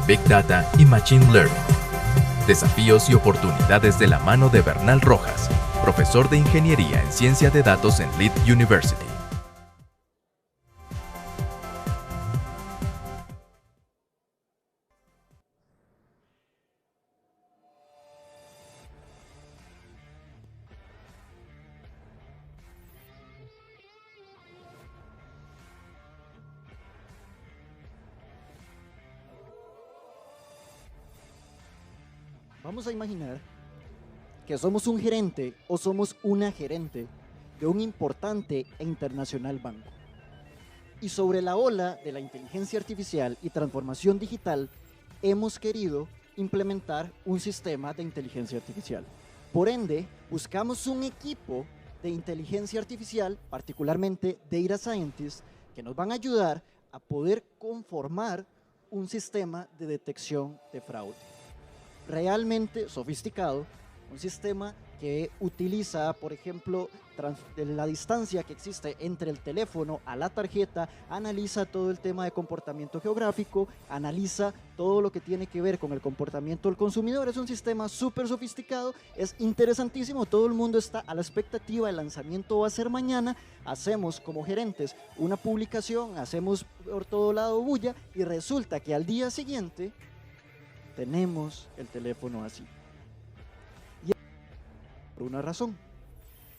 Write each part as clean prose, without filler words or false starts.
Big Data y Machine Learning. Desafíos y oportunidades de la mano de Bernal Rojas, profesor de Ingeniería en Ciencia de Datos en Leeds University. Vamos a imaginar que somos un gerente o somos una gerente de un importante e internacional banco. Y sobre la ola de la inteligencia artificial y transformación digital, hemos querido implementar un sistema de inteligencia artificial. Por ende, buscamos un equipo de inteligencia artificial, particularmente Data Scientists, que nos van a ayudar a poder conformar un sistema de detección de fraude realmente sofisticado, un sistema que utiliza, por ejemplo, la distancia que existe entre el teléfono a la tarjeta, analiza todo el tema de comportamiento geográfico, analiza todo lo que tiene que ver con el comportamiento del consumidor. Es un sistema súper sofisticado, es interesantísimo, todo el mundo está a la expectativa, el lanzamiento va a ser mañana, hacemos como gerentes una publicación, hacemos por todo lado bulla y resulta que al día siguiente tenemos el teléfono así. Y por una razón.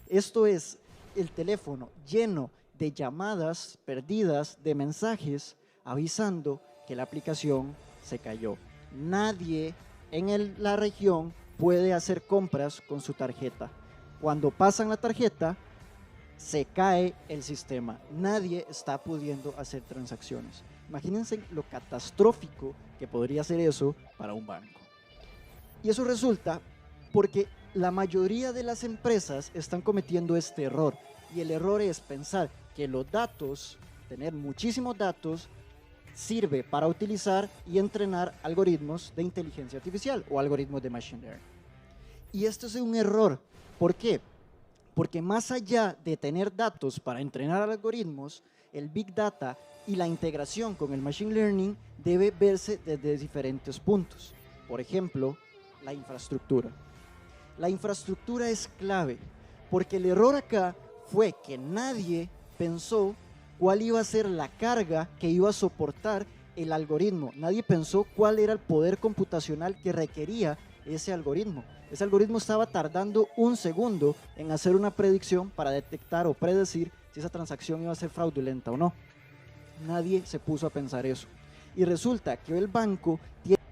Esto es el teléfono lleno de llamadas perdidas, de mensajes avisando que la aplicación se cayó. Nadie en la región puede hacer compras con su tarjeta. Cuando pasan la tarjeta, se cae el sistema. Nadie está pudiendo hacer transacciones. Imagínense lo catastrófico que podría ser eso para un banco. Y eso resulta porque la mayoría de las empresas están cometiendo este error. Y el error es pensar que los datos, tener muchísimos datos, sirve para utilizar y entrenar algoritmos de inteligencia artificial o algoritmos de machine learning. Y esto es un error. ¿Por qué? Porque más allá de tener datos para entrenar algoritmos, el Big Data y la integración con el Machine Learning debe verse desde diferentes puntos. Por ejemplo, la infraestructura. La infraestructura es clave, porque el error acá fue que nadie pensó cuál iba a ser la carga que iba a soportar el algoritmo. Nadie pensó cuál era el poder computacional que requería ese algoritmo. Ese algoritmo estaba tardando un segundo en hacer una predicción para detectar o predecir si esa transacción iba a ser fraudulenta o no. Nadie se puso a pensar eso. Y resulta que el banco tiene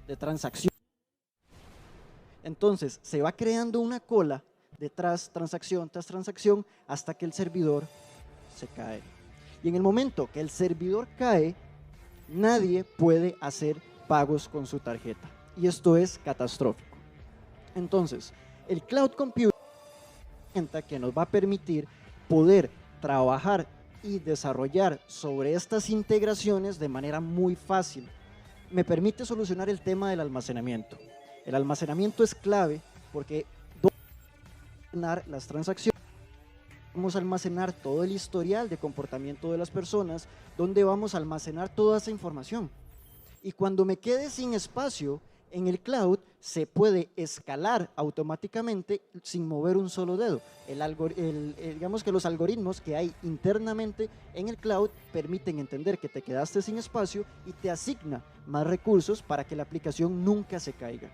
de transacción. Entonces se va creando una cola detrás, transacción tras transacción, hasta que el servidor se cae. Y en el momento que el servidor cae, nadie puede hacer pagos con su tarjeta. Y esto es catastrófico. Entonces, el cloud computing que nos va a permitir poder trabajar y desarrollar sobre estas integraciones de manera muy fácil. Me permite solucionar el tema del almacenamiento. El almacenamiento es clave porque almacenar las transacciones, vamos a almacenar todo el historial de comportamiento de las personas, donde vamos a almacenar toda esa información. Y cuando me quede sin espacio en el cloud, se puede escalar automáticamente sin mover un solo dedo. Digamos que los algoritmos que hay internamente en el cloud permiten entender que te quedaste sin espacio y te asigna más recursos para que la aplicación nunca se caiga.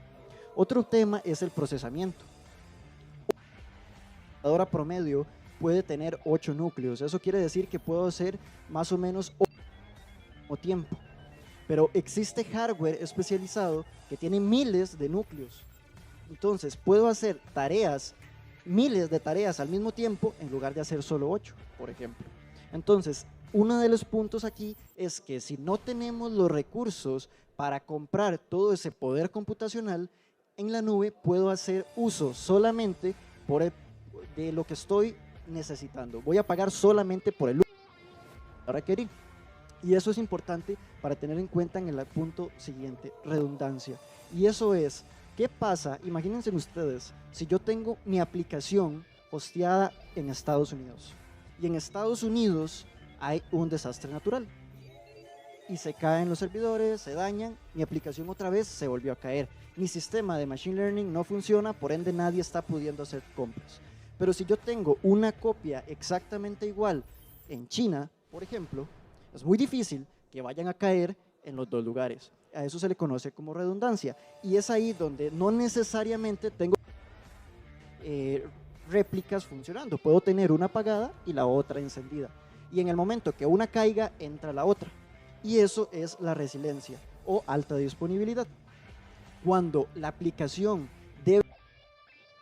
Otro tema es el procesamiento. Una computadora promedio puede tener 8 núcleos. Eso quiere decir que puedo hacer más o menos 8 al mismo tiempo. Pero existe hardware especializado que tiene miles de núcleos. Entonces puedo hacer miles de tareas al mismo tiempo en lugar de hacer solo 8, por ejemplo. Entonces, uno de los puntos aquí es que si no tenemos los recursos para comprar todo ese poder computacional, en la nube puedo hacer uso solamente de lo que estoy necesitando. Voy a pagar solamente por el uso que requerí. Y eso es importante para tener en cuenta en el punto siguiente, redundancia. Y eso es, ¿qué pasa? Imagínense ustedes, si yo tengo mi aplicación hosteada en Estados Unidos y en Estados Unidos hay un desastre natural. y se caen los servidores, se dañan, mi aplicación otra vez se volvió a caer. Mi sistema de Machine Learning no funciona, por ende nadie está pudiendo hacer compras. Pero si yo tengo una copia exactamente igual en China, por ejemplo, es muy difícil que vayan a caer en los dos lugares. A eso se le conoce como redundancia. Y es ahí donde no necesariamente tengo réplicas funcionando. Puedo tener una apagada y la otra encendida. Y en el momento que una caiga, entra la otra. Y eso es la resiliencia o alta disponibilidad. Cuando la aplicación debe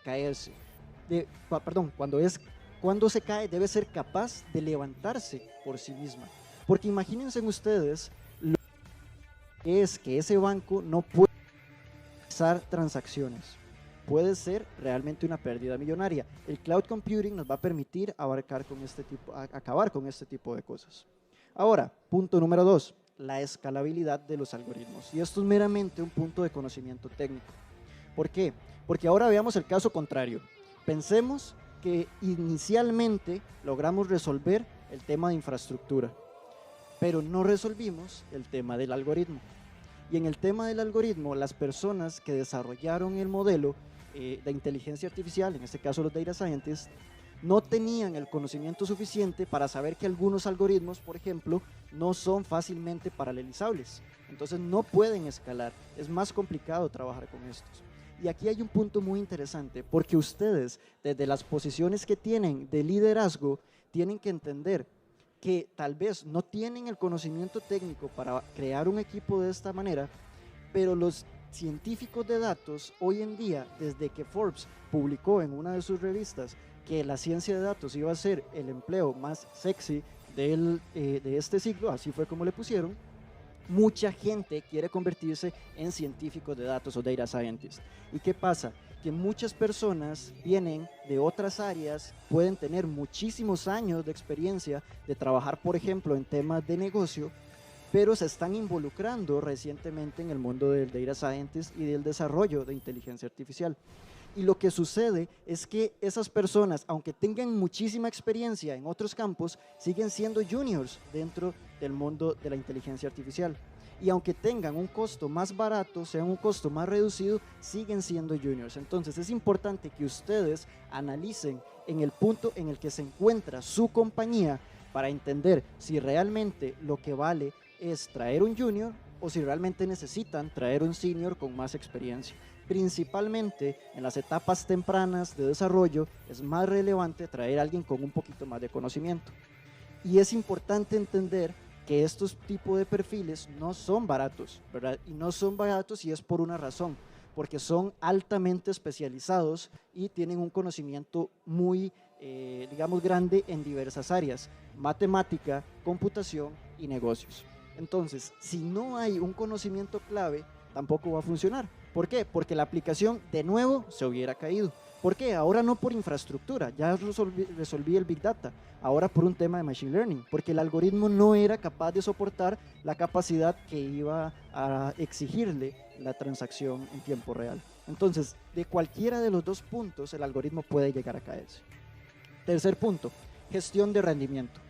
caerse, cuando se cae debe ser capaz de levantarse por sí misma. Porque imagínense ustedes lo que es que ese banco no puede realizar transacciones. Puede ser realmente una pérdida millonaria. El cloud computing nos va a permitir acabar con este tipo de cosas. Ahora, punto número 2, la escalabilidad de los algoritmos. Y esto es meramente un punto de conocimiento técnico. ¿Por qué? Porque ahora veamos el caso contrario. Pensemos que inicialmente logramos resolver el tema de infraestructura, pero no resolvimos el tema del algoritmo. Y en el tema del algoritmo, las personas que desarrollaron el modelo de inteligencia artificial, en este caso los data scientists, no tenían el conocimiento suficiente para saber que algunos algoritmos, por ejemplo, no son fácilmente paralelizables. Entonces no pueden escalar, es más complicado trabajar con estos. Y aquí hay un punto muy interesante, porque ustedes, desde las posiciones que tienen de liderazgo, tienen que entender que tal vez no tienen el conocimiento técnico para crear un equipo de esta manera, pero los científicos de datos hoy en día, desde que Forbes publicó en una de sus revistas que la ciencia de datos iba a ser el empleo más sexy de este siglo, así fue como le pusieron, mucha gente quiere convertirse en científicos de datos o data scientists. ¿Y qué pasa? Que muchas personas vienen de otras áreas, pueden tener muchísimos años de experiencia de trabajar, por ejemplo, en temas de negocio, pero se están involucrando recientemente en el mundo del data scientist y del desarrollo de inteligencia artificial. Y lo que sucede es que esas personas, aunque tengan muchísima experiencia en otros campos, siguen siendo juniors dentro del mundo de la inteligencia artificial. Y aunque tengan un costo más barato, sea un costo más reducido, siguen siendo juniors. Entonces es importante que ustedes analicen en el punto en el que se encuentra su compañía para entender si realmente lo que vale es traer un junior o si realmente necesitan traer un senior con más experiencia. Principalmente en las etapas tempranas de desarrollo es más relevante traer a alguien con un poquito más de conocimiento. Y es importante entender que estos tipos de perfiles no son baratos, ¿verdad? Y no son baratos y es por una razón, porque son altamente especializados y tienen un conocimiento muy, digamos, grande en diversas áreas: matemática, computación y negocios. Entonces, si no hay un conocimiento clave, tampoco va a funcionar. ¿Por qué? Porque la aplicación de nuevo se hubiera caído. ¿Por qué? Ahora no por infraestructura, ya resolví el Big Data, ahora por un tema de Machine Learning, porque el algoritmo no era capaz de soportar la capacidad que iba a exigirle la transacción en tiempo real. Entonces, de cualquiera de los dos puntos, el algoritmo puede llegar a caerse. Tercer punto, gestión de rendimiento.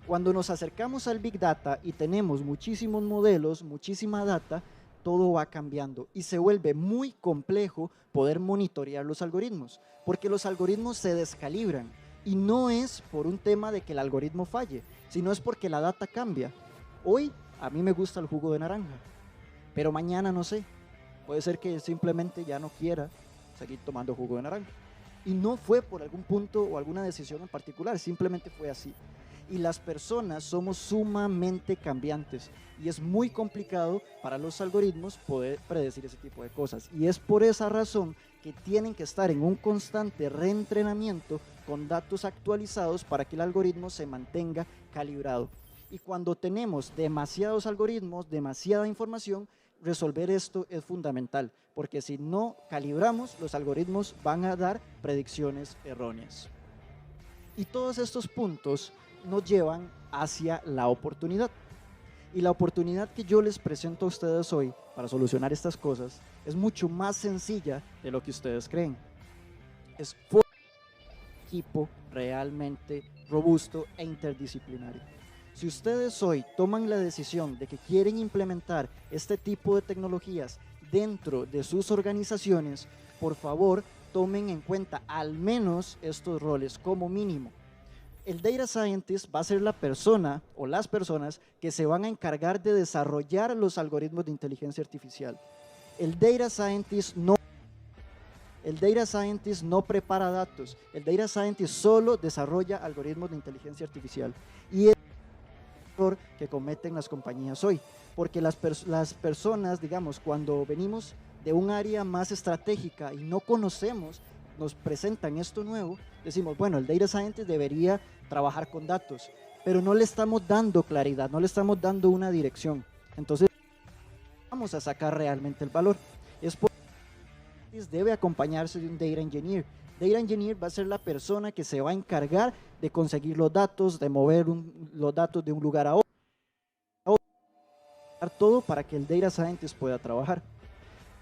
Cuando nos acercamos al Big Data y tenemos muchísimos modelos, muchísima data, todo va cambiando y se vuelve muy complejo poder monitorear los algoritmos, porque los algoritmos se descalibran y no es por un tema de que el algoritmo falle, sino es porque la data cambia. Hoy a mí me gusta el jugo de naranja, pero mañana no sé, puede ser que simplemente ya no quiera seguir tomando jugo de naranja. Y no fue por algún punto o alguna decisión en particular, simplemente fue así. Y las personas somos sumamente cambiantes y es muy complicado para los algoritmos poder predecir ese tipo de cosas. Y es por esa razón que tienen que estar en un constante reentrenamiento con datos actualizados para que el algoritmo se mantenga calibrado. Y cuando tenemos demasiados algoritmos, demasiada información, resolver esto es fundamental, porque si no calibramos, los algoritmos van a dar predicciones erróneas. Y todos estos puntos nos llevan hacia la oportunidad. Y la oportunidad que yo les presento a ustedes hoy para solucionar estas cosas es mucho más sencilla de lo que ustedes creen. Es un equipo realmente robusto e interdisciplinario. Si ustedes hoy toman la decisión de que quieren implementar este tipo de tecnologías dentro de sus organizaciones, por favor, tomen en cuenta al menos estos roles como mínimo. El Data Scientist va a ser la persona o las personas que se van a encargar de desarrollar los algoritmos de inteligencia artificial. El Data Scientist no prepara datos, el Data Scientist solo desarrolla algoritmos de inteligencia artificial. Y es el error que cometen las compañías hoy, porque las personas, digamos, cuando venimos de un área más estratégica y no conocemos, nos presentan esto nuevo, decimos, bueno, el Data Scientist debería trabajar con datos, pero no le estamos dando claridad, no le estamos dando una dirección. Entonces, vamos a sacar realmente el valor. Es por eso que debe acompañarse de un Data Engineer. Data Engineer va a ser la persona que se va a encargar de conseguir los datos, de mover los datos de un lugar a otro, todo para que el Data Scientist pueda trabajar.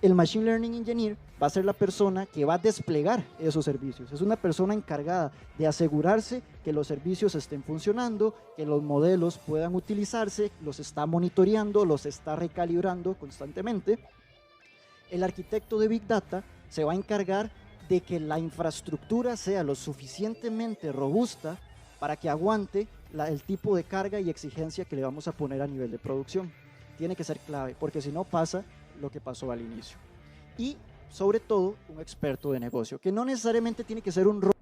El Machine Learning Engineer va a ser la persona que va a desplegar esos servicios. Es una persona encargada de asegurarse que los servicios estén funcionando, que los modelos puedan utilizarse, los está monitoreando, los está recalibrando constantemente. El arquitecto de Big Data se va a encargar de que la infraestructura sea lo suficientemente robusta para que aguante el tipo de carga y exigencia que le vamos a poner a nivel de producción. Tiene que ser clave, porque si no pasa lo que pasó al inicio. Y sobre todo un experto de negocio, que no necesariamente tiene que ser un rol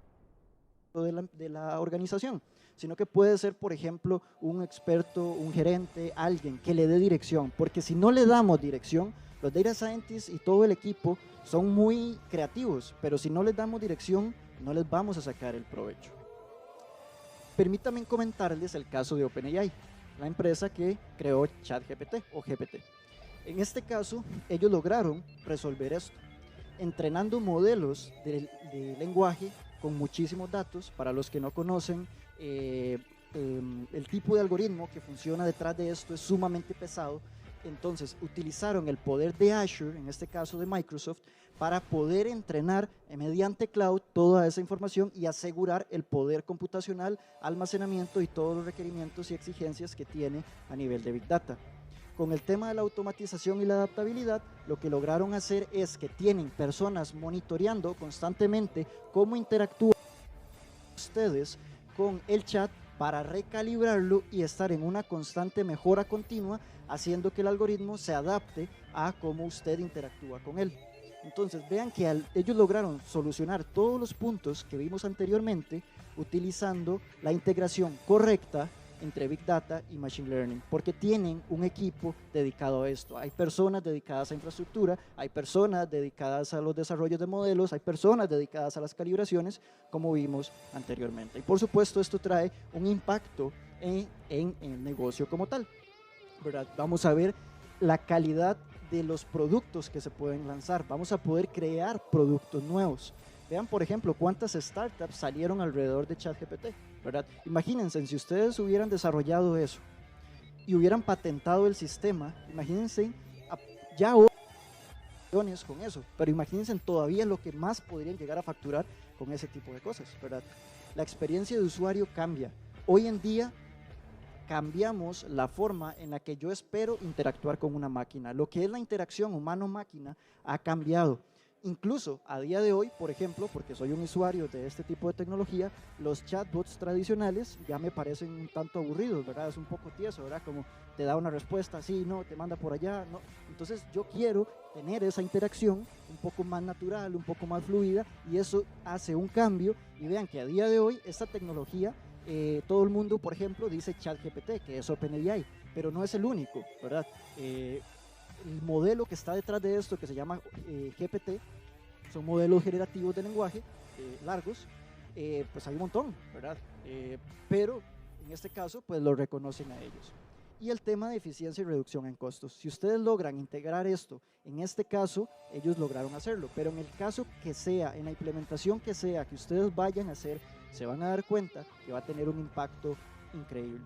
de la organización, sino que puede ser, por ejemplo, un experto, un gerente, alguien que le dé dirección, porque si no le damos dirección, los data scientists y todo el equipo son muy creativos, pero si no les damos dirección, no les vamos a sacar el provecho. Permítanme comentarles el caso de OpenAI, la empresa que creó ChatGPT o GPT. En este caso, ellos lograron resolver esto, entrenando modelos de lenguaje con muchísimos datos. Para los que no conocen, el tipo de algoritmo que funciona detrás de esto es sumamente pesado. Entonces, utilizaron el poder de Azure, en este caso de Microsoft, para poder entrenar mediante cloud toda esa información y asegurar el poder computacional, almacenamiento y todos los requerimientos y exigencias que tiene a nivel de Big Data. Con el tema de la automatización y la adaptabilidad, lo que lograron hacer es que tienen personas monitoreando constantemente cómo interactúan ustedes con el chat para recalibrarlo y estar en una constante mejora continua, haciendo que el algoritmo se adapte a cómo usted interactúa con él. Entonces vean que ellos lograron solucionar todos los puntos que vimos anteriormente utilizando la integración correcta entre Big Data y Machine Learning, porque tienen un equipo dedicado a esto. Hay personas dedicadas a infraestructura, hay personas dedicadas a los desarrollos de modelos, hay personas dedicadas a las calibraciones, como vimos anteriormente. Y por supuesto esto trae un impacto en el negocio como tal, ¿verdad? Vamos a ver la calidad de los productos que se pueden lanzar, vamos a poder crear productos nuevos. Vean, por ejemplo, cuántas startups salieron alrededor de ChatGPT, ¿verdad? Imagínense, si ustedes hubieran desarrollado eso y hubieran patentado el sistema, imagínense ya hoy con eso, pero imagínense todavía lo que más podrían llegar a facturar con ese tipo de cosas, ¿verdad? La experiencia de usuario cambia. Hoy en día cambiamos la forma en la que yo espero interactuar con una máquina. Lo que es la interacción humano-máquina ha cambiado. Incluso a día de hoy, por ejemplo, porque soy un usuario de este tipo de tecnología, los chatbots tradicionales ya me parecen un tanto aburridos, ¿verdad? Es un poco tieso, ¿verdad? Como te da una respuesta, sí, no, te manda por allá, no. Entonces yo quiero tener esa interacción un poco más natural, un poco más fluida, y eso hace un cambio. Y vean que a día de hoy esta tecnología, todo el mundo, por ejemplo, dice ChatGPT, que es OpenAI, pero no es el único, ¿verdad? El modelo que está detrás de esto, que se llama GPT, son modelos generativos de lenguaje largos, pues hay un montón, ¿verdad? Pero en este caso, pues lo reconocen a ellos. Y el tema de eficiencia y reducción en costos. Si ustedes logran integrar esto, en este caso, ellos lograron hacerlo, pero en el caso que sea, en la implementación que sea, que ustedes vayan a hacer, se van a dar cuenta que va a tener un impacto increíble.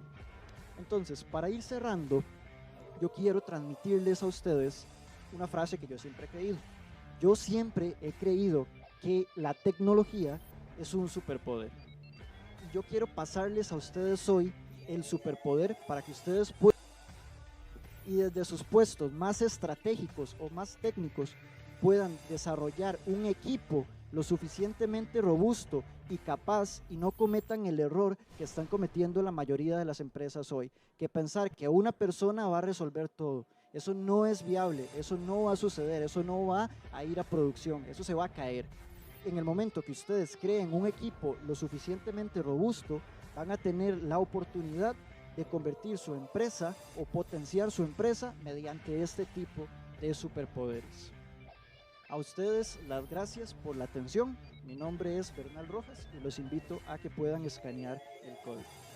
Entonces, para ir cerrando, yo quiero transmitirles a ustedes una frase que yo siempre he creído. Yo siempre he creído que la tecnología es un superpoder. Y yo quiero pasarles a ustedes hoy el superpoder para que ustedes puedan, y desde sus puestos más estratégicos o más técnicos, puedan desarrollar un equipo lo suficientemente robusto y capaz y no cometan el error que están cometiendo la mayoría de las empresas hoy, que pensar que una persona va a resolver todo. Eso no es viable, eso no va a suceder, eso no va a ir a producción, eso se va a caer. En el momento que ustedes creen un equipo lo suficientemente robusto, van a tener la oportunidad de convertir su empresa o potenciar su empresa mediante este tipo de superpoderes. A ustedes las gracias por la atención. Mi nombre es Bernal Rojas y los invito a que puedan escanear el código.